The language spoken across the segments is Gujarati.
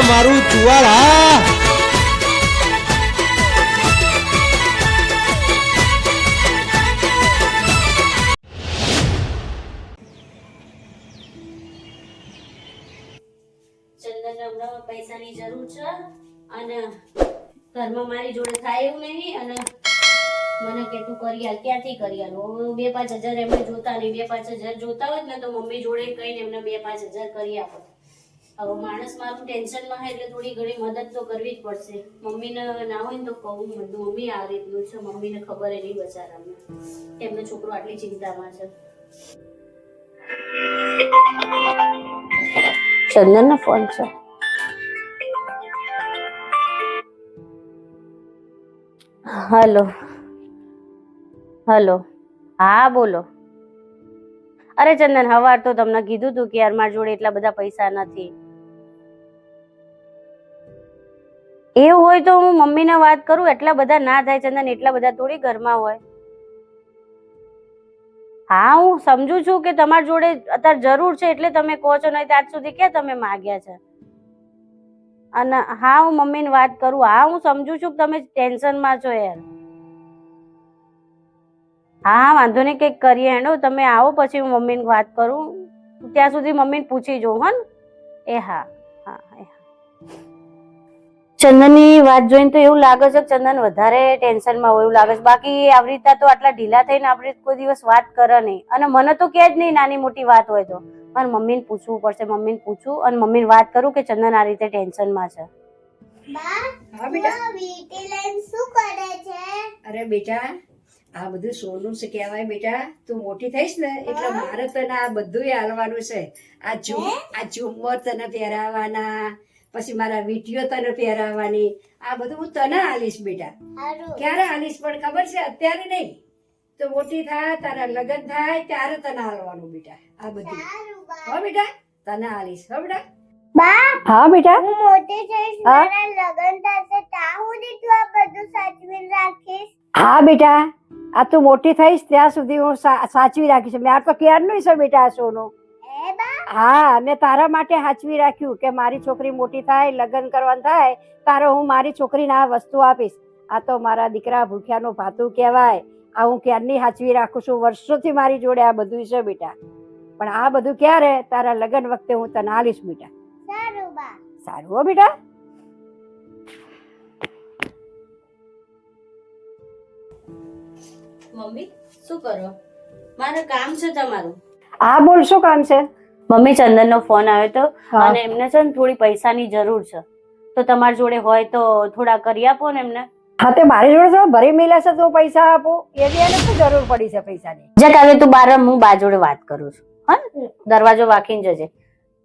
મારું ચુવાડ હા. ચંદન હમણાં પૈસાની જરૂર છે અને ઘરમાં મારી જોડે થાય એવું નહીં અને મને કે તું કરી આલ. ક્યાંથી કરી આલું? 2-5 હજાર એમને જોતા નહીં. 2-5 હજાર જોતા હોત ને તો મમ્મી જોડે કહીને એમને 2-5 હજાર કરી આપો. હવે માણસ મારું ટેન્શનમાં હોય એટલે થોડી ઘણી મદદ તો કરવી જ પડશે. મમ્મીને ના હોય ને તો કહું બધું મમ્મી આ રીતનું છે. મમ્મીને ખબર એ નહીં બચારાને, એમનો છોકરો આટલી ચિંતામાં છે. ચંદનનો ફોન છે. હલો હલો, હા બોલો. અરે ચંદન, હવાર તો તમને કીધું તું કે યાર મારી જોડે એટલા બધા પૈસા નથી. એવું હોય તો હું મમ્મીને વાત કરું. એટલા બધા ના થાય ચંદન, એટલા બધા થોડી ઘરમાં હોય. હા હું સમજુ છું કે તમારી જોડે અત્યારે જરૂર છે એટલે તમે કહો છો, નહીં આજ સુધી ક્યાં તમે માગ્યા છે. અને હા હું મમ્મીને વાત કરું. હા હું સમજુ છું કે તમે ટેન્શનમાં છો યાર. હા વાંધો નહીં, કંઈક કરીએ. હેડો તમે આવો પછી હું મમ્મીને વાત કરું. ત્યાં સુધી મમ્મીને પૂછી જોઉં. હો ને? એ હા હા એ હા. ચંદનની વાત જોઈને તો એવું લાગે છે કે ચંદન વધારે ટેન્શનમાં હોય એવું લાગે છે. બાકી આવી રીતના તો આટલા ઢીલા થઈને આપણે કોઈ દિવસ વાત કરે નહીં. અને મને તો કે જ નહીં નાની મોટી વાત હોય તો. મારે મમ્મીને પૂછવું પડશે. મમ્મીને પૂછું અને મમ્મીને વાત કરું કે ચંદન આ રીતે ટેન્શનમાં છે. હા બેટા, શું કરે છે? અરે બેટા, આ બધું સોનું છે કહેવાય બેટા. તું મોટી થઈશ ને એટલે મારે તને આ બધું હાલવાનું છે. આ ઝુમ્મર તને પહેરાવાના, પછી મારા વીંટીઓ તને પહેરાવવાની, આ બધું હું તને આલીશ બેટા. ક્યારે આલીશ પણ ખબર છે? અત્યારે નહીં, તો મોટી થાય તારા લગ્ન થાય ત્યારે તને હાલવાનું બેટા. આ બધું હો બેટા, તને આલીશ. હો બેટા. હા બેટા, હું મોટી થઈશ, મારા લગ્ન થશે ત્યાં સુધી તું આ બધું સાચવીને રાખીશ? હા બેટા, આ તું મોટી થઈશ ત્યાં સુધી હું સાચવી રાખીશ. મેં આ તો ક્યારનું છે બેટા આ સોનું. હા, મેં તારા માટે સાચવી રાખ્યું કે મારી છોકરી મોટી થાય, લગ્ન કરવાનું થાય તારે હું મારી છોકરીને આ વસ્તુ આપીશ. આ તો મારા દીકરા ભૂખ્યાનું ભાતું કહેવાય. આ હું ક્યારની સાચવી રાખું છું. વર્ષોથી મારી જોડે આ બધું છે બેટા. પણ આ બધું ક્યારે? તારા લગ્ન વખતે હું તને આલીશ બેટા. સારું બા. સારું હો બેટા. મમ્મી શું કરો? મારે કામ છે તમારું. હા બોલ, શું કામ છે? મમ્મી ચંદનનો ફોન આવ્યો તો અને એમને છે ને થોડી પૈસાની જરૂર છે, તો તમારી જોડે હોય તો થોડા કરી આપો ને એમને. હા તે મારી જોડે થોડા ભરી મેલા છે તો પૈસા આપો. એની એને શું જરૂર પડી છે પૈસાની? જક આવે તું બાર, હું બા જોડે વાત કરું છું. હા, દરવાજો વાંકીને જજે.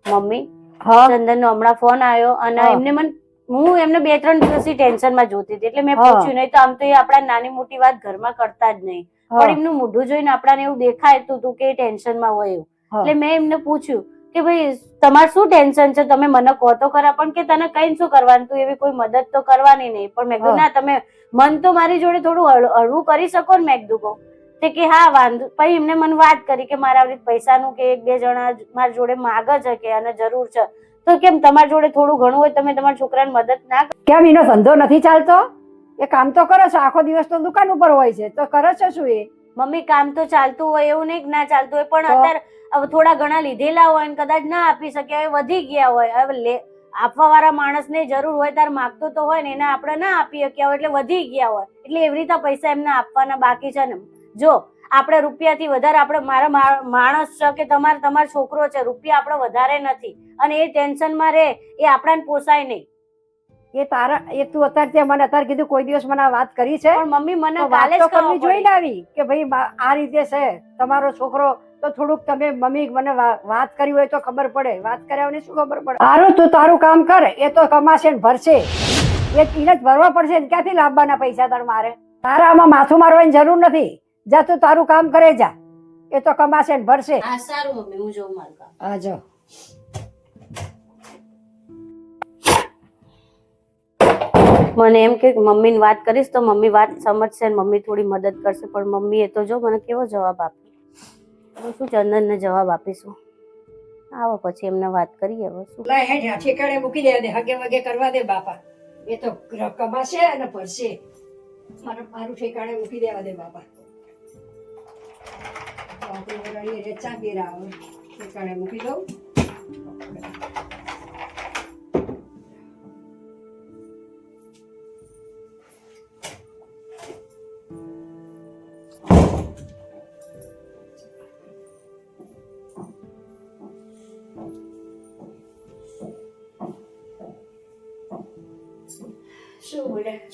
મમ્મી ચંદનનો હમણાં ફોન આવ્યો અને એમને હું એમને 2-3 દિવસથી ટેન્શનમાં જોતી હતી એટલે મેં પૂછ્યું. નહીં તો આમ તો એ આપણા નાની મોટી વાત ઘરમાં કરતા જ નહીં, પણ એમનું મોઢું જોઈને આપણાને એવું દેખાય તું કે ટેન્શનમાં હોય એવું. એટલે મેં એમને પૂછ્યું કે ભાઈ તમારે શું ટેન્શન છે, તમે મને કહો તો ખરા. પણ કે તને કઈ શું કરવાનું, તું એવી કોઈ મદદ તો કરવાની નહીં. પણ મેં કીધું ના, તમે મન તો મારી જોડે થોડું હળવું કરી શકો ને. મેં કીધું તે કે હા વાંધો. પછી એમને મને વાત કરી કે મારા આવી પૈસાનું કે 1-2 જણા મારી જોડે માગે છે કે અને જરૂર છે, તો કેમ તમારી જોડે થોડું ઘણું હોય તમે તમારા છોકરાને મદદ ના કરો? કેમ એનો ધંધો નથી ચાલતો? એ કામ તો કરે છે, આખો દિવસ તો દુકાન ઉપર હોય છે, તો કરે છે શું એ? મમ્મી કામ તો ચાલતું હોય એવું નહીં કે ના ચાલતું હોય, પણ અત્યારે હવે થોડા ઘણા લીધેલા હોય ને કદાચ ના આપી શકે, હવે વધી ગયા હોય. હવે આપવા વાળા માણસને જરૂર હોય ત્યારે માગતો તો હોય ને, એને આપણે ના આપી શક્યા હોય એટલે વધી ગયા હોય. એટલે એવી રીતે પૈસા એમને આપવાના બાકી છે ને. જો આપણે રૂપિયાથી વધારે, આપણે મારા માણસ છે કે તમારો છોકરો છે, રૂપિયા આપણે વધારે નથી અને એ ટેન્શનમાં રહે એ આપણાને પોસાય નહીં. એ તું અત્યારે મને અત્યારે કીધું, કોઈ દિવસ મને આ વાત કરી છે? પણ મમ્મી મને કાલે જ કરવી જોઈને આવી કે ભાઈ આ રીતે છે તમારો છોકરો, તો થોડુંક તમે મમ્મી મને વાત કરી હોય તો ખબર પડે. વાત કર્યા શું ખબર પડે? સારું, તું તારું કામ કર, એ તો કમાશે ને ભરશે. એને જ ભરવા પડશે. ક્યાંથી લાવવાના પૈસા તાર મારે? તારા આમાં માથું મારવાની જરૂર નથી. જા તું તારું કામ કરે જા, એ તો કમાશે ને ભરશે. હા સારું મમ્મી, હું જોઉં મારું કામ. હા જો. મને એમ કે મમ્મીને વાત કરીશ તો મમ્મી વાત સમજશે ને મમ્મી થોડી મદદ કરશે. પણ મમ્મી એ તો જો મને કેવો જવાબ આપ્યો. હું શું ચંદનને જવાબ આપીશું? આવો પછી એમને વાત કરીએ હવે શું. લા હેઠ ઠેકાણે મૂકી દે હગે વગે કરવા દે બાપા. એ તો કમાશે અને ભરશે. મારું ઠેકાણે મૂકી દેવા દે બાપા. ઠેકાણે મૂકી દઉં.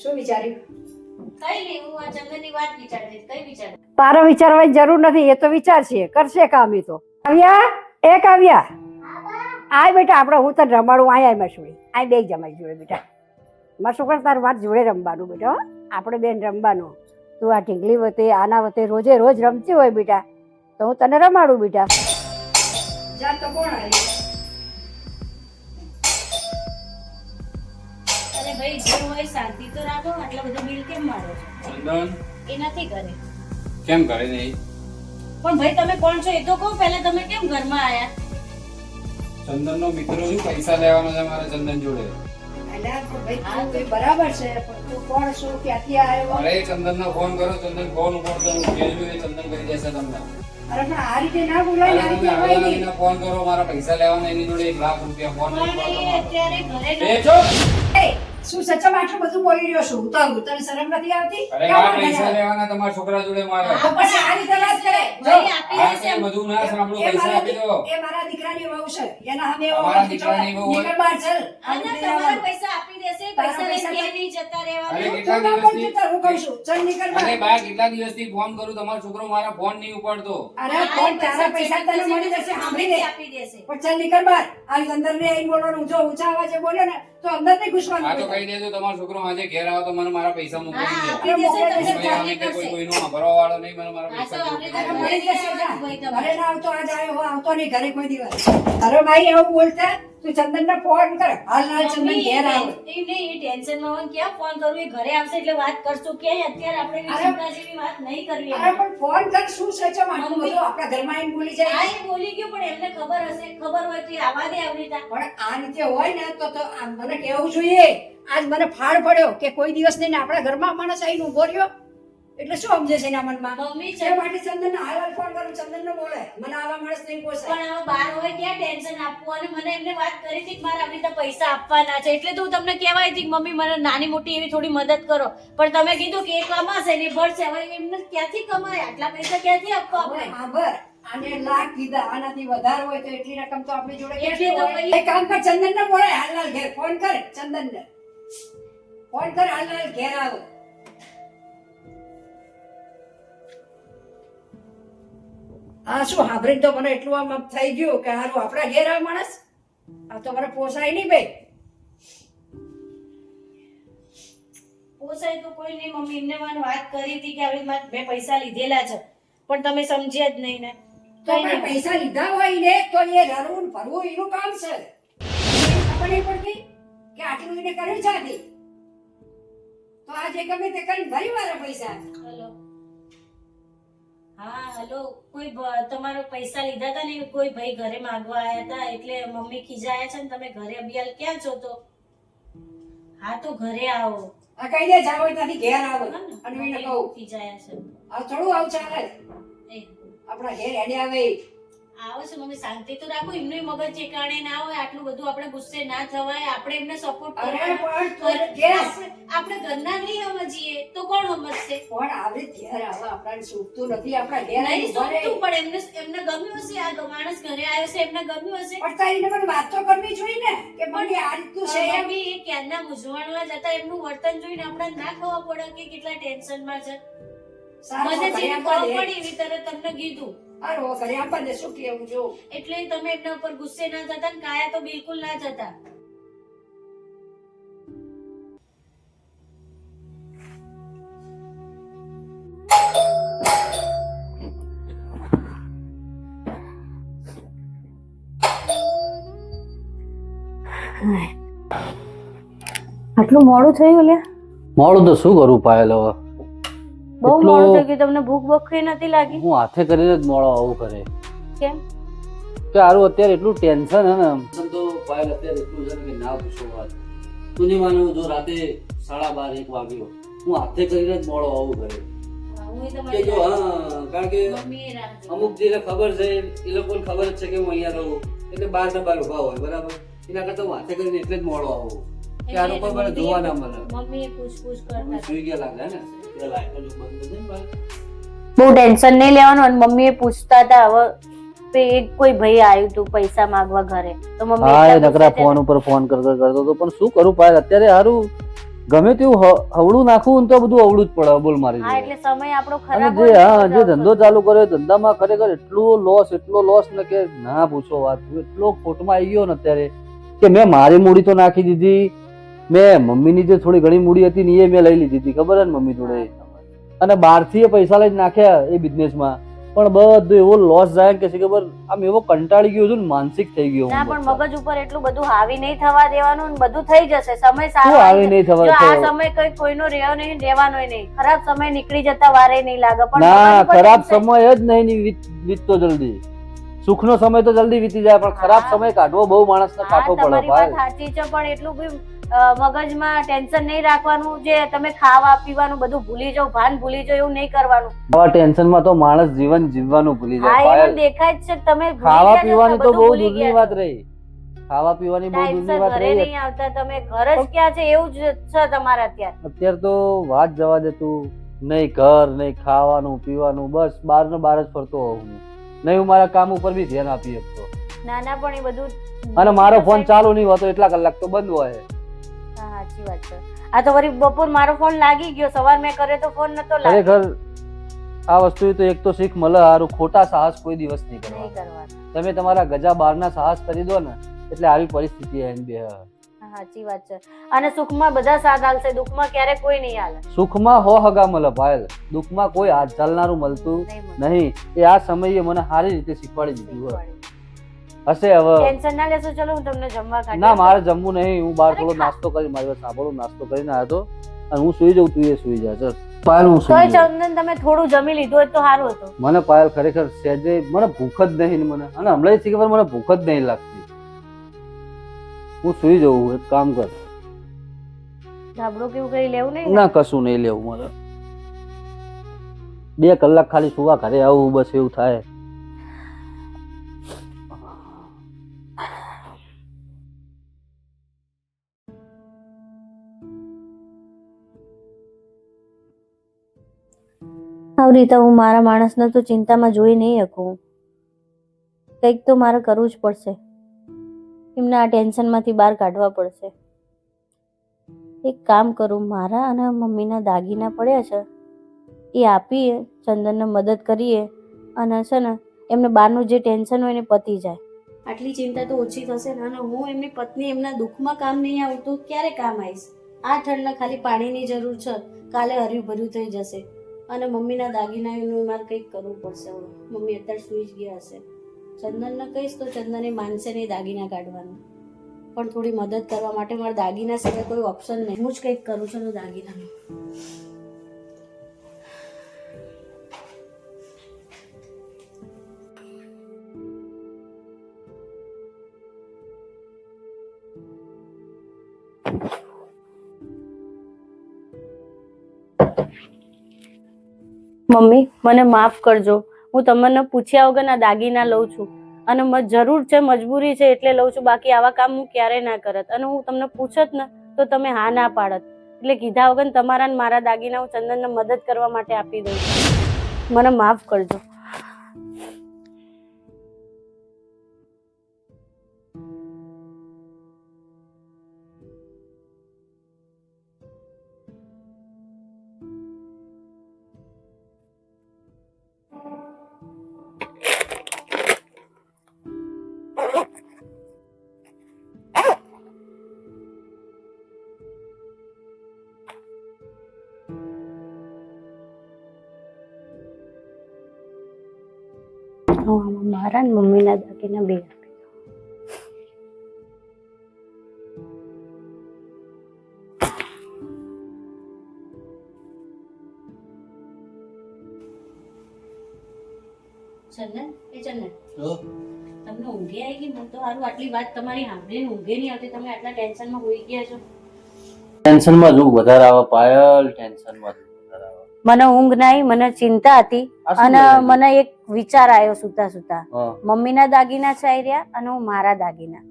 શું વિચાર્યું? કઈ નહીં, હું આ ચંદનની વાત વિચારતી હતી. કઈ વિચાર? તારે વિચારવાની જરૂર નથી. એ તો વિચારશે, કરશે કામ. એ તો કાવ્યા આય બેટા, આપણે હું તને રમાડું. આય મસુડી આય બે જમાઈ જોડે બેટા. મારા છોકરા તારું વાત જોડે રમવાનું બેટા. આપણે બેન રમવાનું. તું આ ઢીંગલી વતે આના વતે રોજે રોજ રમતી હોય બેટા, તો હું તને રમાડું બેટા. જા તો કોણ આવી? અરે ભાઈ, જે હોય શાંતિ તો રાખો. આટલા બધા બિલ કેમ મારો છો? ચંદન એ નથી કરે. કેમ કરે નહીં? પણ ભાઈ તમે કોણ છો એ તો કહો પહેલા. તમે કેમ ઘરમાં આયા? ચંદન નો મિત્ર છું, પૈસા લેવાનો છે મારે ચંદન જોડે. બરાબર છે, પણ તું કોણ છું, ક્યાંથી આવ્યો? અરે ચંદન નો ફોન કરો, ચંદન ફોન ઉપાડતો હું કહેલું એ ચંદન કરી દેશે તમને. અરે પણ આ રીતે ના બોલાય ને, આ રીતે અરે હોય તમે નહીં. આવીને ફોન કરો, મારા પૈસા લેવાના એની જોડે 1 લાખ રૂપિયા ફોન પણ એ અત્યારે ઘરે એ ચૂપ! એ, શું સચમ આટલું બધું બોલી રહ્યો છું? ઉતાવળ, તને શરમ નથી આવતી? અરે આ પૈસા લેવાના તમારા છોકરા જોડે મારે. હા, પછી આ રીતે વાત કરે. ભાઈ આપી આ દેશે. કઈ બધું ના સાંભળો, એ પૈસા આપી દો. મારા દીકરાની વહુ છે. એના સામે એવો તમારા અવાજ દીકરાની વહુ હોય? નીકળ બહાર ચાલ. આના તમારા પૈસા આપી દેશે. પૈસા લઈને ક્યાંય નહીં જતા અરે રહેવાના. કેટલા તું ના દિવસથી બોલતી તાર, હું કહું છું. ચાલ નીકળ બહાર. અરે બા કેટલા દિવસથી ફોન કરું, તમારો છોકરો મારા ફોન નહીં ઉપાડતો. અરે કોણ તારા પૈસા તને મળી જશે, સાંભળી લે. આપી દેશે. પણ ચાલ નીકળ બહાર. આ અંદર ને આઈને બોલવાનું. જો ઊંચા અવાજે બોલ્યો ને તો અંદર નહીં આ તો ઘૂસવાનું. કહી દેજો તમારો છોકરો આજે ઘેર આવે તો મને મારા પૈસા મોકલી હા, દેજો. આપી દેશે. તમને કોઈ જાણ આને કે કોઈ કરશે. કોઈનો વાપરવા વાળો નહીં, મને મારા હા, તો પૈસા આપણે મોકલી અરે દેજો. મળી જશે જા. ભાઈ તમારે. ઘરે ના આવતો આજ આવ્યો હો, આવતો નહીં ઘરે કોઈ દિવસ. અરે ભાઈ એવું બોલતા તું ચંદન ને ફોન કર. હાલ ચંદન મમ્મી, ઘેર આવે. એ નહીં, એ ટેન્શનમાં હોય ને ક્યાં ફોન કરું? એ ઘરે આવશે એટલે વાત કરશું. ક્યાંય અત્યારે આપણે એવી અરે, ચિંતા જેવી વાત નહીં કરવી. અરે પણ ફોન કર. શું છે ચમ આટલું બધું આપણા ઘરમાં આવીને બોલી જાય? હા, એ બોલી ગયો પણ એમને ખબર હશે. ખબર હોય તો એ આવા દે આવી રીતે. પણ આ રીતે હોય ને તો આ મને કહેવું જોઈએ. આજ મને ફાળ પડ્યો કે કોઈ દિવસ નહીં ને આપણા ઘરમાં માણસ આવીને ઉભો રહ્યો એટલે શું સમજે છે એના મનમાં? મમ્મી એ માટે ચંદન ને હાલ ફોન કરું. ચંદન ને બોલે મને આવા માણસ નહીં પોસાય. પણ હવે બાર હોય ક્યાં ટેન્શન આપવું? અને મને એમને વાત કરી હતી કે મારે આવી રીતે પૈસા આપવાના છે એટલે તો હું તમને કહેવાય હતી કે મમ્મી મને નાની મોટી એવી થોડી મદદ કરો. પણ તમે કીધું કે એ કમાશે ને એ ભરશે. હવે એમને ક્યાંથી કમાય? આટલા પૈસા ક્યાંથી આપવા આપણે? હા બર આને લાખ કીધા, આનાથી વધારે હોય તો એટલી રકમ તો આપણી જોડે એટલી કેટલી તો હોય? પછી- એક કામ કર, ચંદન ને બોલે હાલ ઘેર ફોન કર. ચંદન ને ફોન કર, હાલ ઘેર આવો. હા શું સાંભળીને તો મને એટલું આમ થઈ ગયું કે હારું આપણા ઘેર આવે માણસ. આ તો મને પોસાય નહીં ભાઈ. પોસાય તો કોઈ નહીં મમ્મી. એમને મને વાત કરી હતી કે આવી મેં પૈસા લીધેલા છે પણ તમે સમજ્યા જ નહીં ને. તો પણ પૈસા લીધા હોય ને તો એ રડવું ને ભરવું એનું કામ છે. ખબર નહીં પડતી કે આટલું એને કર્યું છે આથી. તો આજે ગમે તે કરીને ભરી મારા પૈસા. હેલો, હા હેલો. કોઈ તમારો પૈસા લીધા હતા ને કોઈ ભાઈ ઘરે માંગવા આવ્યા હતા એટલે મમ્મી ખીજાયા છે ને તમે ઘરે અભિયાલ ક્યાં છો? તો હા તો ઘરે આવો. આ કઈ દે જાવ ત્યાંથી ઘેર આવો અને એને કહું ખીજાયા છે. આ થોડું આવું ચાલે. એ આપણા ઘેર હેડે આવે. આવે છે મમ્મી, શાંતિ તો રાખો. એમનું મગજ ઠેકાણે ના હોય. આટલું બધું આપણે ગુસ્સે ના થવાય. આપણે એમને સપોર્ટ અરે કરવાનો. પણ તું ઘેર આપણે ઘરના નહીં સમજીએ તો કોણ સમજશે? પણ આવે ઘેર આવે આપણને સુખતું નથી. આપણા ઘેર નહીં આવીને ઉભા રહે. સોચતું પણ એમને ગમ્યું હશે. આ માણસ ઘરે આવ્યો છે એમને ગમ્યું હશે. પણ તારીને મને વાત તો કરવી જોઈએ ને કે મને આ રીતનું છે એમ. મમ્મી એ ક્યારના મૂંઝવણમાં જતા એમનું વર્તન જોઈને આપણે ના ખબર પડે કે કેટલા ટેન્શનમાં છે. સારું, મને ઘરે જે આપવા ખબર દે. પડી એવી તરત તમને કીધું. હારું, ઘરે આપવા દે. શું કેવું જો એટલે તમે એમના ઉપર ગુસ્સે ના થતા ને કાયા તો બિલકુલ ના થતા. આટલું મોડું થયું લે. મોડું તો શું કરું પાયલ હવે બહુ એટલું- મોડું થઈ ગયું. તમને ભૂખ બખરી નથી લાગી? હું હાથે કરીને જ મોડો આવું કરે કેમ? કે હારું અત્યારે એટલું ટેન્શન હે ને તો પાયલ અત્યારે એટલું છે ને કે ના પૂછો વાત. તું નહીં માનું, જો રાતે 12:30 1 વાગ્યો હું હાથે કરીને જ મોડો આવું ઘરે કે જો હા, કારણ કે અમુક જેને ખબર છે એ લોકોને ખબર જ છે કે હું અહીંયા રહું એટલે 12 ને 12 ઉભા હોય બરાબર. એના કરતા હું હાથે કરીને એટલે જ મોડો આવું કે આ લોકો મને જોવા ના મળે. મમ્મીએ પૂછપૂછ કરતા સુઈ ગયા લાગે ને એટલે લાઈટો જો બંધ થઈ ને ભાઈ. બહુ ટેન્શન નહીં લેવાનું. અને મમ્મીએ પૂછતા હતા હવે તો એક કોઈ ભાઈ આવ્યું તું પૈસા માંગવા ઘરે તો મમ્મી હા, એ એટલા નકરા ગુસ્સે ફોન ઉપર ફોન કરતો તો પણ શું કરું પાયલ અત્યારે હારું ગમે તેવું હવળું નાખવું ને તો બધું અવળું જ પડે બોલ મારી હા જોડે. એટલે સમય આપણો અને ખરાબ જે હોય હા ને જે તો ધંધો ચાલુ કર્યો એ ધંધામાં ખરેખર એટલો લોસ ને કે ના પૂછો વાત. હું એટલો ખોટમાં આવી ગયો ને અત્યારે કે મેં મારી મૂડી તો નાખી દીધી, મેં મમ્મીની જે થોડી ઘણી મૂડી હતી ને એ મેં લઈ લીધી હતી ખબર ને મમ્મી જોડે, અને બહારથી એ પૈસા લઈને નાખ્યા એ બિઝનેસમાં પણ બધું એવો લોસ જાય કે છે ખબર. આમ એવો કંટાળી ગયો છું ને માનસિક થઈ ગયો ના હું પણ બધો. મગજ ઉપર એટલું બધું હાવી નહીં થવા દેવાનું ને બધું થઈ જશે. સમય સારો શું આવી આવી નહીં જશે. જો આ થવા સમય કઈ કોઈનો રહ્યો નહીં રહેવાનો નહીં. ખરાબ સમય નીકળી જતા વારે નહીં લાગે પણ ના, મગજ ઉપર ખરાબ tension. સમય જ નહીં વીતતો જલ્દી. સુખનો સમય તો જલ્દી વીતી જાય પણ ખરાબ હા. સમય કાઢવો બહુ માણસને હા, કાઢવો પડે તમારી વાત ભાઈ. સાચી છે પણ એટલું બી મગજમાં ટેન્શન નહીં રાખવાનું. જે તમે ખાવા પીવાનું બધું ભૂલી જાવ, ભાન ભૂલી જાવ એવું નહીં કરવાનું. આવા ટેન્શનમાં તો માણસ જીવન જીવવાનું ભૂલી હા જાય એ પાયલ. મને દેખાય જ છે કે તમે ભૂલી ખાવા ગયા છો, પીવાની તો બધું બહુ ભૂલી દૂરની ગયા વાત છો. રહી. ખાવા પીવાની બહુ દૂરની ટાઈમસર વાત ઘરે રહી. નહીં આવતા તમે. ઘર જ ક્યાં છે એવું જ છે તમારે અત્યારે. અત્યારે તો વાત જવા દે તું. નહીં ઘર નહીં ખાવાનું પીવાનું, બસ બહાર ને બહાર જ ફરતો હોઉં હું. નહીં હું મારા કામ ઉપર બી ધ્યાન આપી શકતો. નાના પણ એ બધું અને મારો ફોન ચાલુ નહીં હોતો એટલા કલાક તો બંધ હોય. હા સાચી વાત છે. આ તો વળી બપોર મારો ફોન લાગી ગયો, સવાર મેં કર્યો તો ફોન નતો લાગ્યો. ખરેખર આ વસ્તુ તો એક તો શીખ મળે હારું, ખોટા સાહસ કોઈ દિવસ નહીં નહીં કરવા. કરવાનું. તમે તમારા ગજા બહારના સાહસ કરી દો ને એટલે આવી પરિસ્થિતિ આવીને બે. હા, સાચી વાત છે. અને સુખમાં બધા સાથ હાલશે, દુઃખમાં ક્યારે કોઈ નહીં હાલે. સુખમાં હો હગા મળે પાયલ, દુઃખમાં કોઈ હાથ ચાલનારું મળતું નહીં મળે. નહીં. એ આ સમયે મને સારી રીતે શીખવાડી દીધું હોય. હશે હવે ટેન્શન ના લેશો. ચલો હું તમને જમવા કાઢી ના આપું. મારે જમવું નહીં. હું બહાર અરે થોડો ખા. નાસ્તો કરી મારી વાત સાંભળો, નાસ્તો કરીને આવ્યો હતો અને હું સુઈ જાઉં તું એ સુઈ જા. ચલ પાયલ હું તોય સુઈ જાઉં. ચંદન તમે થોડું જમી લીધું હોય તો સારું હતું. મને પાયલ ખરેખર સહેજે મને ભૂખ જ નહીં મને, અને હમણાં થી ખબર મને ભૂખ જ નહીં લાગતી. હું સુઈ જાઉં. એક કામ કર. ધાબળું કેવું કઈ લેવું નહીં ને? ના કશું નહીં લેવું મારે. 2 કલાક ખાલી સુવા ઘરે આવું બસ એવું થાય. આવી રીતે હું મારા માણસને તો ચિંતામાં જોઈ નહીં શકું. કંઈક તો મારે કરવું જ પડશે. એમને આ ટેન્શનમાંથી બહાર કાઢવા પડશે. એક કામ કરું, મારા અને મમ્મીના દાગીના પડ્યા છે એ આપીએ, ચંદનને મદદ કરીએ અને છે ને એમને બહારનું જે ટેન્શન હોય ને પતી જાય. આટલી ચિંતા તો ઓછી થશે ને. અને હું એમની પત્ની એમના દુઃખમાં કામ નહીં આવતું ક્યારે કામ આવીશ. આ ઠંડના ખાલી પાણીની જરૂર છે, કાલે હર્યું ભર્યું થઈ જશે. અને મમ્મીના દાગીનાનું મારે કંઈક કરવું પડશે. હવે મમ્મી અત્યારે સૂઈ જ ગયા હશે. ચંદનને કહીશ તો ચંદને માનશે નહીં દાગીના કાઢવાનું. પણ થોડી મદદ કરવા માટે મારે દાગીના સિવાય કોઈ ઓપ્શન નહીં. હું જ કંઈક કરું છું દાગીનાનું. મમ્મી મને માફ કરજો. હું તમને પૂછ્યા વગર ના દાગીના લઉં છું અને જરૂર છે, મજબૂરી છે એટલે લઉં છું. બાકી આવા કામ હું ક્યારેય ના કરત. અને હું તમને પૂછત ને તો તમે હા ના પાડત. એટલે કીધા વગર તમારા ને મારા દાગીના હું ચંદનને મદદ કરવા માટે આપી દઉં છું. મને માફ કરજો. મારા ને મમ્મીના દાગીના બે આપી ચંદન. એ ચંદન તમને ઊંઘે આવી ગઈ? મને તો સારું આટલી વાત તમારી સાંભળીને ઊંઘે નહીં આવતી. તમે આટલા ટેન્શનમાં હોઈ ગયા છો. ટેન્શનમાં દુઃખ વધારે આવે પાયલ, ટેન્શનમાં દુઃખ વધારે આવે. મને ઊંઘ નહીં, મને ચિંતા હતી. આ શું અને બોલે છે? મને એક વિચાર આવ્યો સુતા સુતા. હા. મમ્મીના દાગીના ચાઈ રહ્યા અને હું મારા દાગીના.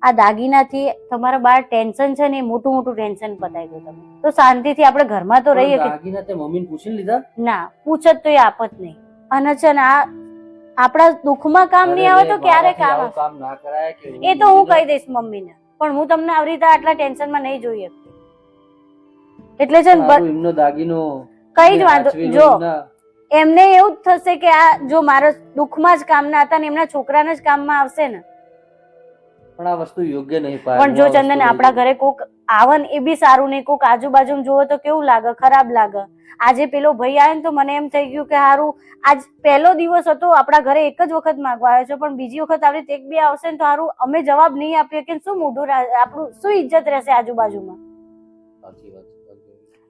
આ દાગીનાથી તમારા બાર ટેન્શન છે ને એ મોટું મોટું ટેન્શન પતાવી દો તમે, તો શાંતિથી આપણે ઘરમાં તો રહીએ. દાગીના તે મમ્મીને પૂછીને લીધા? ના પૂછત તો એ આપત નહીં. અને છે ને આ આપણા દુઃખમાં કામ નહીં આવે તો ક્યારે કામ આવશે? કામ ના કરાય કે એ તો હું કહી દઈશ મમ્મીને, પણ હું તમને આવી રીતે આટલા ટેન્શનમાં નહીં જોઈ શકતી. એટલે છે ને એમનો દાગીનો કઈ જ વાંધો. જો એમને એવું જ થશે કે આ જો મારા દુઃખમાં જ કામના હતા ને એમના છોકરાને જ કામમાં આવશે ને. પણ આ વસ્તુ યોગ્ય નહીં પાય. પણ જો ચંદન આપણા ઘરે કોક આવન એ બી સારું નહીં. કોક આજુબાજુ જોવો તો કેવું લાગે? ખરાબ લાગે. આજે પેલો ભાઈ આવે ને તો મને એમ થઈ ગયું કે સારું આજ પહેલો દિવસ હતો આપણા ઘરે, એક જ વખત માંગવા આવ્યો છે, પણ બીજી વખત આવી રીતે એક બી આવશે ને તો સારું અમે જવાબ નહીં આપીએ કે શું મોઢું આપણું શું ઇજ્જત રહેશે આજુબાજુમાં. સાચી વાત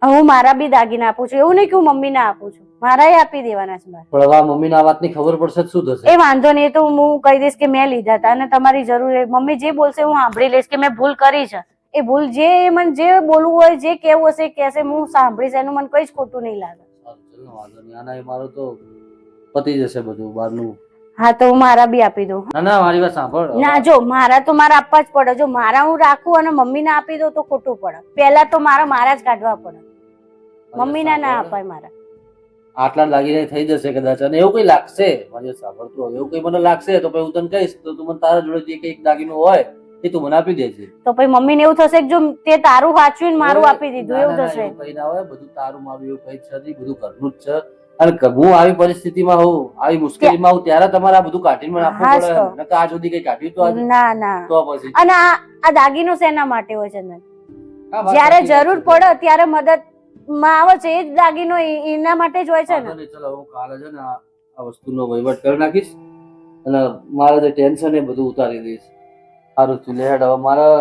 છે. હું મારા બી દાગીના આપું છું, એવું નહીં કે હું મમ્મીને આપું છું, મારા આપી દેવાના છે. પણ હવે મમ્મીને આ વાતની ખબર પડશે શું થશે? એ વાંધો નહીં, એ તો હું કહી દઈશ કે મેં લીધા હતા અને તમારી જરૂર. મમ્મી જે બોલશે હું સાંભળી લઈશ કે મેં ભૂલ કરી છે. એ ભૂલ જે મને જે બોલવું હોય, જે કેવું હશે કહેશે, હું સાંભળીશ. એનું મને કઈ જ ખોટું નહીં લાગે. વાંધો નહીં, આના મારું તો પતી જશે બધું બહારનું. હા તો હું મારા બી આપી દઉં. ના ના મારી વાત સાંભળ. ના જો મારા તો મારા આપવા જ પડે. જો મારા હું રાખું અને મમ્મીને આપી દઉં તો ખોટું પડે. પહેલા તો મારા જ કાઢવા પડે, મમ્મીના ના અપાય મારા. આટલા લાગીને થઈ જશે કદાચ, અને એવું કઈ લાગશે મારી સાંભળતું હવે, એવું કઈ મને લાગશે તો પછી હું તને કહીશ, તો તું મને તારા જોડે જે કઈક દાગીનો હોય એ તું મને આપી દેજે. તો પછી મમ્મીને એવું થશે કે જો તે તારું સાચું મારું આપી દીધું એવું થશે. કઈ ના હોય, બધું તારું મારું એવું કઈ છે નહીં, બધું ઘરનું જ છે. અને હું આવી પરિસ્થિતિમાં હોઉં, આવી મુશ્કેલીમાં હોઉં ત્યારે તમારે આ બધું કાઢીને મને આપવું પડે. નકર આજ સુધી કઈ કાઢ્યું તો ના ના. તો પછી અને આ દાગીનો શેના માટે હોય છે? જયારે જરૂર પડે ત્યારે મદદ માં આવે છે એ જ દાગીનો એના માટે જ હોય છે ને. ચલો હું કાલે છે ને આ વસ્તુનો વહીવટ કરી નાખીશ અને મારે જે ટેન્શન એ બધું ઉતારી દઈશ. સારું તું લે હેડ, હવે મારા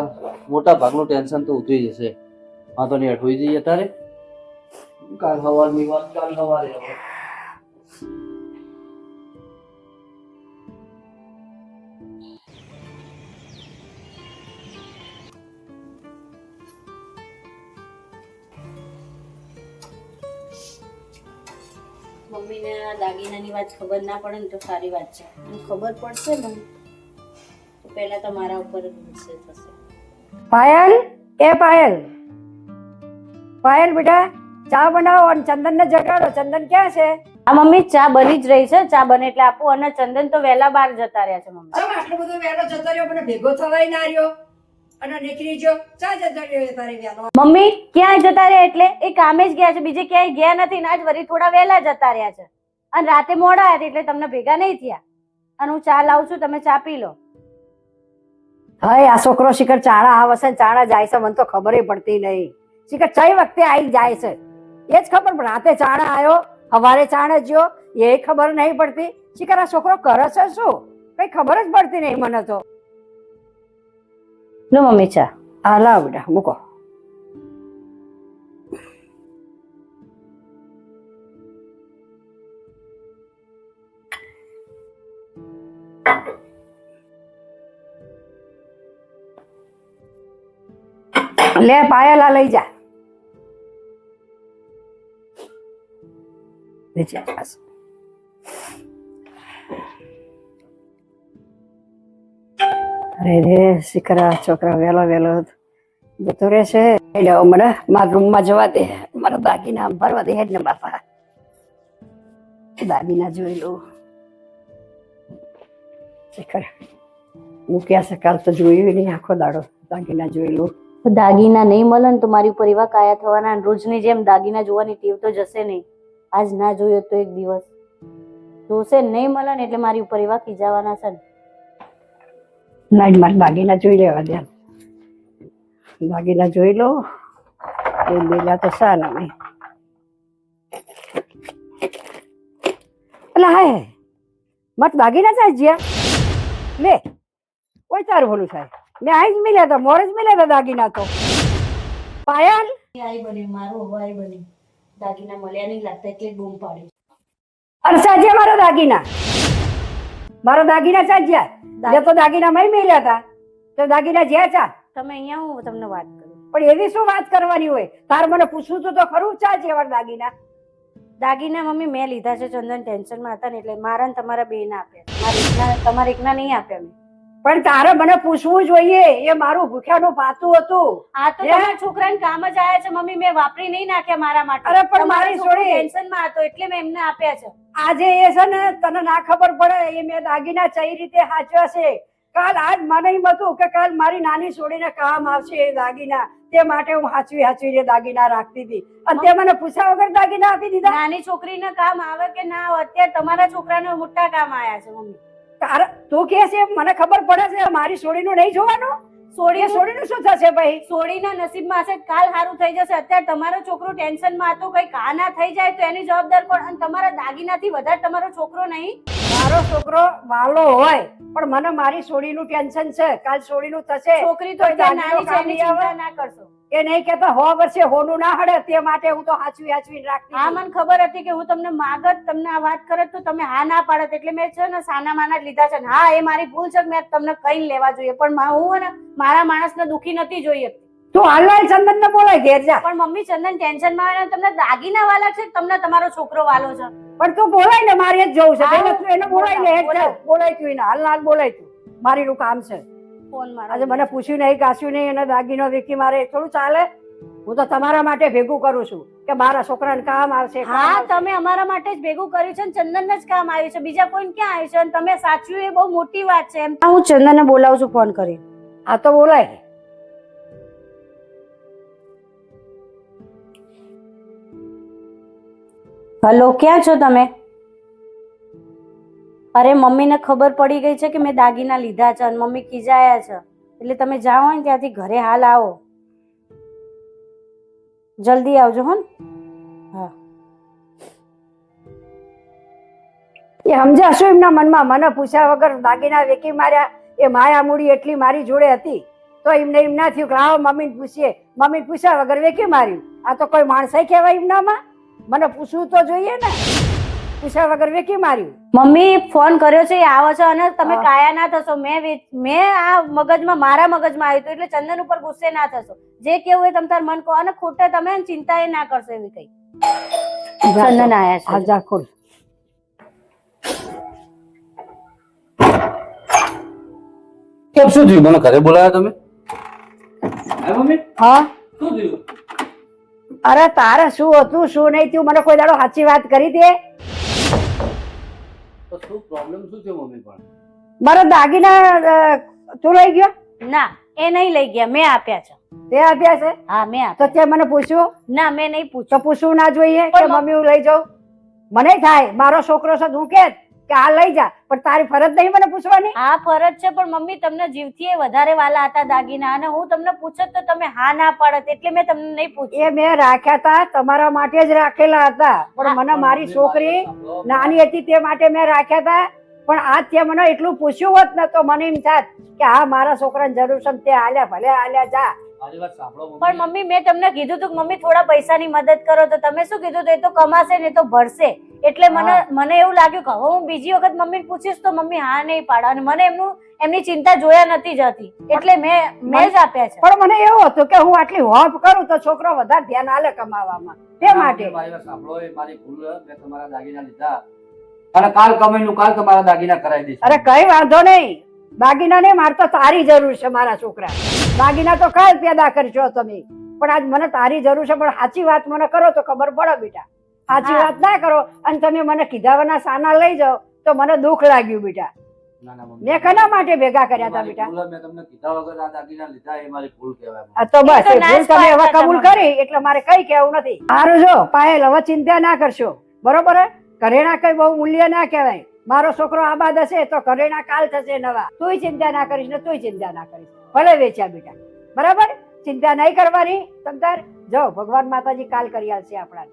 મોટા ભાગનું ટેન્શન તો ઉતરી જશે. હા તો નહીં હોઈ જઈએ તારે કાલ સવારની વાત કાલ સવારે. મમ્મીને આ દાગીનાની વાત ખબર ના પડે ને તો સારી વાત છે. ખબર પડશે ને તો પહેલા તો મારા ઉપર જ ગુસ્સે થશે. પાયલ, એ પાયલ, પાયલ બેટા ચા બનાવો અને ચંદનને જગાડો. ચંદન ક્યાં છે? આ મમ્મી ચા બની જ રહી છે, ચા બને એટલે આપું. અને ચંદન તો વહેલા બહાર જતા રહ્યા છે મમ્મી. આટલો બધો વહેલો જતો રહ્યો, મને ભેગો થવાય ના રહ્યો અને નીકળી ગયો. ચા જતો રહ્યો તારે વહેલો. મમ્મી ક્યાં જતા રહ્યા? એટલે એ કામે જ ગયા છે, બીજે ક્યાંય ગયા નથી. આજ વળી થોડા વહેલા જતા રહ્યા છે અને રાતે મોડા આવ્યા એટલે તમને ભેગા નહીં થયા. અને હું ચા લાવું છું, તમે ચા પી લો. હા આ છોકરો શિખર ચાણા આવશે ચાણા જાય છે, મને તો ખબર પડતી નહીં. શિખર ચઈ વખતે આવી જાય છે એ જ ખબર, પણ રાતે ચાણા આવ્યો, સવારે ચાણા જ્યો એ ખબર નહીં પડતી. શિખર આ છોકરો કરે છે શું? કઈ ખબર જ પડતી નહીં મને તો. લો મમ્મી ચા. હા લાવ બેટા મૂકો. લે પાયલ આ લઈ જા. અરે રે શિખરા છોકરા વેલો વેલો જતો રહેશે. મને મારા રૂમમાં જવા દે, મારા દાગીના ભરવા દે. હેડ ને બાપા દાગીના જોઈ લઉં. શિખર મૂક્યા છે કાલ તો જોયું નહીં, આખો દાડો દાગીના જોઈ લઉં. દાગીના નહીં મળે ને તો મારી ઉપર એવા કાયા થવાના. રોજની જેમ દાગીના જોવાની ટેવ તો જશે નહીં. આજ ના જોયો તો એક દિવસ જોશે, નહીં મળે ને એટલે મારી ઉપર એવા ખીજાવાના છે ને. ના મારે દાગીના જોઈ લેવા દે. દાગીના જોઈ લો એ બેલા તો સારા નહીં. એટલે હા મત દાગીના થાય જ્યાં લે કોઈ તારું ભલું થાય. મેં આઈ જ મિલ્યા હતા, મોર જ મિલ્યા હતા દાગીના તો. પાયલ આઈ બની મારું હવાઈ બની દાગીના મળ્યા નહીં લાગતા એટલે બૂમ પાડી. અરે સાજે મારા દાગીના મારા દાગીના ચા જ્યાં જે તો દાગીના મય મેલ્યા હતા તો દાગીના જ્યાં ચા તમે અહીંયા હું તમને વાત કરું. પણ એવી શું વાત કરવાની હોય? તાર મને પૂછવું તો ખરું ચા જેવા દાગીના. દાગીના મમ્મી મેં લીધા છે, ચંદન ટેન્શનમાં હતા ને એટલે મારા ને તમારા બે ના આપ્યા. મારા એકના તમારા એકના નહીં આપ્યા મેં. પણ તારે મને પૂછવું જોઈએ, એ મારું ભૂખ્યાનું પાતું હતું. આ તો તમારા છોકરાને કામ જ આયા છે મમ્મી, મેં વાપરી નહીં નાખ્યા મારા માટે. અરે પણ મારી છોડી ટેન્શનમાં હતો એટલે મેં એમને આપ્યા છે. આજે એ છે ને તને ના ખબર પડે એ મેં દાગીના કઈ રીતે સાચવ્યા છે. કાલ આજ મને એમ હતું કે કાલ મારી નાની છોડીને કામ આવશે એ દાગીના, તે માટે હું હાચવી દાગીના રાખતી હતી અને તે મને પૂછ્યા વગર દાગીના આપી દીધા. નાની છોકરીને કામ આવે કે ના આવે, અત્યારે તમારા છોકરાને મોટા કામ આયા છે મમ્મી. તું કે છે મને ખબર પડે છે, મારી છોડીનું નહીં જોવાનું? છોડીનું શું થશે ભાઈ? છોડીના નસીબમાં હશે, કાલ સારું થઈ જશે. અત્યારે તમારો છોકરો ટેન્શનમાં હતો, કઈ કાના થઈ જાય તો એની જવાબદાર કોણ? અને તમારા દાગીનાથી વધારે તમારો છોકરો નહીં. મારો છોકરો વાલો હોય પણ મને મારી છોડીનું ટેન્શન છે, કાલ છોડીનું થશે. છોકરી તો અત્યારે નાની છે, એની ચિંતા ના કરશો. એ નહીં કેતા 100 વર્ષે હોનું ના હડે, તે માટે હું તો હાચવી રાખતી. હા, મને ખબર હતી કે હું તમને માગત, તમને આ વાત કરત તો તમે હા ના પાડત, એટલે મેં છે ને સાના માના જ લીધા છે. હા, એ મારી ભૂલ છે, મેં તમને કઈ લેવા જોઈએ, પણ હું ને મારા માણસને દુખી નથી જોઈએ. તું હાલવાય ચંદન ને બોલાય ઘેર જા. પણ મમ્મી ચંદન ટેન્શનમાં આવે, તમને દાગીના વાલા છે, તમને તમારો છોકરો વાલો છે. પણ તું બોલાય ને, મારે જ જવું છે. પહેલા તું એને બોલાય ને, બોલાય તું એને હાલ બોલાય તું. મારીનું કામ છે. ફોન મારો. આજે મને પૂછ્યું નહીં, કાસ્યું નહીં, એને દાગીનો વેકી મારે થોડું ચાલે? હું તો તમારા માટે ભેગું કરું છું કે મારા છોકરાને કામ આવશે. હા, તમે અમારા માટે જ ભેગું કર્યું છે, ચંદન જ કામ આવ્યું છે, બીજા કોઈને ક્યાં આવ્યું છે? અને તમે સાચું, એ બહુ મોટી વાત છે. હું ચંદનને બોલાવું છું ફોન કરી. હા તો બોલાય. હલો, ક્યાં છો તમે? અરે મમ્મીને ખબર પડી ગઈ છે કે મેં દાગીના લીધા છે અને મમ્મી ખીજાયા છે, એટલે તમે જાઓ ને ત્યાંથી ઘરે હાલ આવો, જલ્દી આવજો. હો હા, એ સમજ્યા શું એમના મનમાં? મને પૂછ્યા વગર દાગીના વેકી માર્યા. એ માયા મૂડી એટલી મારી જોડે હતી તો એમને એમ ના થયું કે આવો મમ્મીને પૂછીએ. મમ્મી પૂછ્યા વગર વેકી માર્યું. આ તો કોઈ માણસાઈ કહેવાય એમનામાં? મને પૂછવું તો જોઈએ ને, પૂછ્યા વગર વેકી માર્યું. મમ્મી ફોન કર્યો છે, એ આવે છે અને તમે કાયા ના થશો. મેં આ મગજમાં, મારા મગજમાં આવ્યું હતું એટલે ચંદન ઉપર ગુસ્સે ના થશો. જે કેવું એ તમાર મન કહો, અને ખોટા તમે ચિંતા એ ના કરશો એવી કઈ. ચંદન આયા છે. જા ખોલ. કેમ શું થયું? મને ઘરે બોલાયા તમે? હે મમ્મી? હા, શું થયું? અરે તારે શું હતું શું નહીં થયું મને કોઈ દાડો સાચી વાત કરી દે. તો શું પ્રોબ્લેમ શું છે મમ્મી? પણ મારા દાગીના તું લઈ ગયો? ના, એ નહીં લઈ ગયા, મેં આપ્યા છે. તે આપ્યા છે? હા, મેં તો આપ્યા. તે મને પૂછ્યું? ના, મેં નહીં પૂછ્યું. તો પૂછવું ના જોઈએ કે મમ્મી હું લઈ જાઉં? મને થાય મારો છોકરો છે, હું કે આ લઈ જા, પણ તારી ફરજ નહીં મને પૂછવાની. હા, ફરજ છે, પણ મમ્મી તમને જીવથી વધારે વાલા હતા દાગીના, અને હું તમને પૂછત તો તમે હા ના પાડત, એટલે મેં તમને નહીં પૂછ્યું. એ મેં રાખ્યા હતા તમારા માટે જ રાખેલા હતા, પણ મને મારી છોકરી નાની હતી તે માટે મેં રાખ્યા હતા. પણ આજ તે મને એટલું પૂછ્યું હોત ને તો મને એમ થાત કે હા મારા છોકરાને જરૂર છે, તે હાલ્યા ભલે હાલ્યા જા. પણ મમ્મી મેં તમને કીધું હતું કે મમ્મી થોડા પૈસાની મદદ કરો, તો તમે શું કીધું હતું? એ તો કમાશે ને, એ તો ભરશે. એટલે મને એવું લાગ્યું કે હવે હું બીજી વખત મમ્મીને પૂછીશ તો મમ્મી હા નહીં પાડે, અને મને એમની ચિંતા જોયા નથી જતી, એટલે મેં જ આપ્યા છે. પણ મને એવું હતું કે હું આટલી હોપ કરું તો છોકરો વધારે ધ્યાન આલે કમાવામાં, તે માટે. સાંભળો, એ મારી ભૂલ. મેં તમારા દાગીના લીધા અને કાલ કમાઈનું કાલ તમારા દાગીના કરાવી દઈશ. અરે કઈ વાંધો નહીં, દાગીના ને મારે તો તારી જરૂર છે. મારા છોકરા દાગીના તો કાલ પેદા કરશો તમે, પણ આજ મને તારી જરૂર છે. પણ સાચી વાત મને કરો તો ખબર પડે બેટા. સાચી વાત ના કરો અને તમે મને કીધાવાના સાના લઈ જાઓ તો મને દુઃખ લાગ્યું બેટા. મેં કના માટે ભેગા કર્યા હતા બેટા? મેં તમને કીધા વગર આ દાગીના લીધા, એ મારી ભૂલ કહેવાય. આ તો બસ એ ભૂલ તમે હવે કબૂલ કરી એટલે મારે કઈ કહેવું નથી. સારું જો પાયલ, હવે ચિંતા ના કરશો, બરોબર? ઘરેણા કઈ બહુ મૂલ્ય ના કહેવાય. મારો છોકરો આબાદ હશે તો ઘરેણા કાલ થશે નવા. તુંય ચિંતા ના કરીશ ને તુંય ચિંતા ના કરીશ, ભલે વેચ્યા બેટા, બરાબર? ચિંતા નહીં કરવાની. તમતાર જાઓ, ભગવાન માતાજી કાલ કરી આવશે આપણા.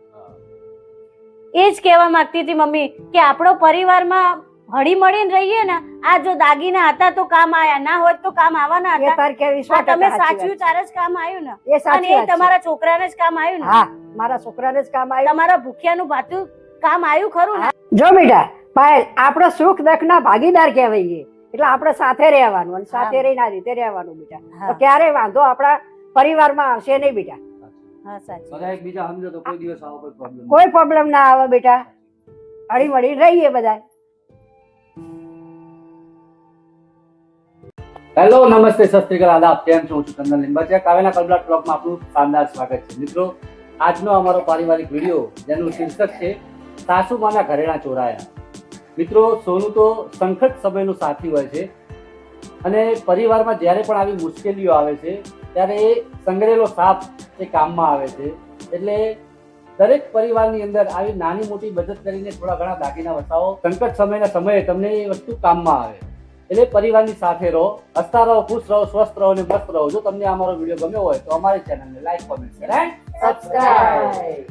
એ જ કહેવા માંગતી હતી મમ્મી કે આપણો પરિવારમાં હળી મળીને રહીએ ને. આ જો દાગીના હતા તો કામ આયા, ના હોત તો કામ આવવાના હતા. તાર કેવી તમે સાચવ્યું તારે જ કામ આવ્યું ને, એ સાચી અને એ તમારા છોકરાને જ કામ આવ્યું ને. હા, મારા છોકરાને જ કામ આવ્યું. તમારા ભૂખ્યાનું ભાતું કામ આવ્યું ખરું ને? જો બેટા, પાયલ આપણો સુખ દુઃખના ભાગીદાર કહેવાય એટલે આપણે સાથે રહેવાનું અને સાથે રહીને આ રીતે રહેવાનું બેટા. તો ક્યારેય વાંધો આપણા પરિવારમાં આવશે નહીં બેટા. હા સાચી બધા એકબીજા સમજો તો કોઈ દિવસ આવો કોઈ પ્રોબ્લેમ કોઈ પ્રોબ્લેમ ના આવે બેટા. હળી મળી રહીએ બધા. હેલો નમસ્તે સત શ્રી અકાલ આદાબ. કેમ છો? હું છું ચંદન લીંબાચિયા. કાવ્યના કલબલાટ બ્લોગમાં આપનું શાનદાર સ્વાગત છે. મિત્રો, આજનો અમારો પારિવારિક વિડીયો જેનું શીર્ષક છે સાસુમાના ઘરેણા ચોરાયા. મિત્રો, સોનું તો સંકટ સમયનું સાથી હોય છે અને પરિવારમાં જ્યારે પણ આવી મુશ્કેલીઓ આવે છે ત્યારે એ સંગ્રહેલો સાપ એ કામમાં આવે છે. એટલે દરેક પરિવારની અંદર આવી નાની મોટી બચત કરીને થોડા ઘણા દાગીના વસાવો. સંકટ સમયના સમયે તમને એ વસ્તુ કામમાં આવે. એટલે પરિવારની સાથે રહો, હસતા રહો, ખુશ રહો, સ્વસ્થ રહો અને મસ્ત રહો. જો તમને અમારો વિડીયો ગમ્યો હોય તો અમારી ચેનલને like, comment, share and subscribe.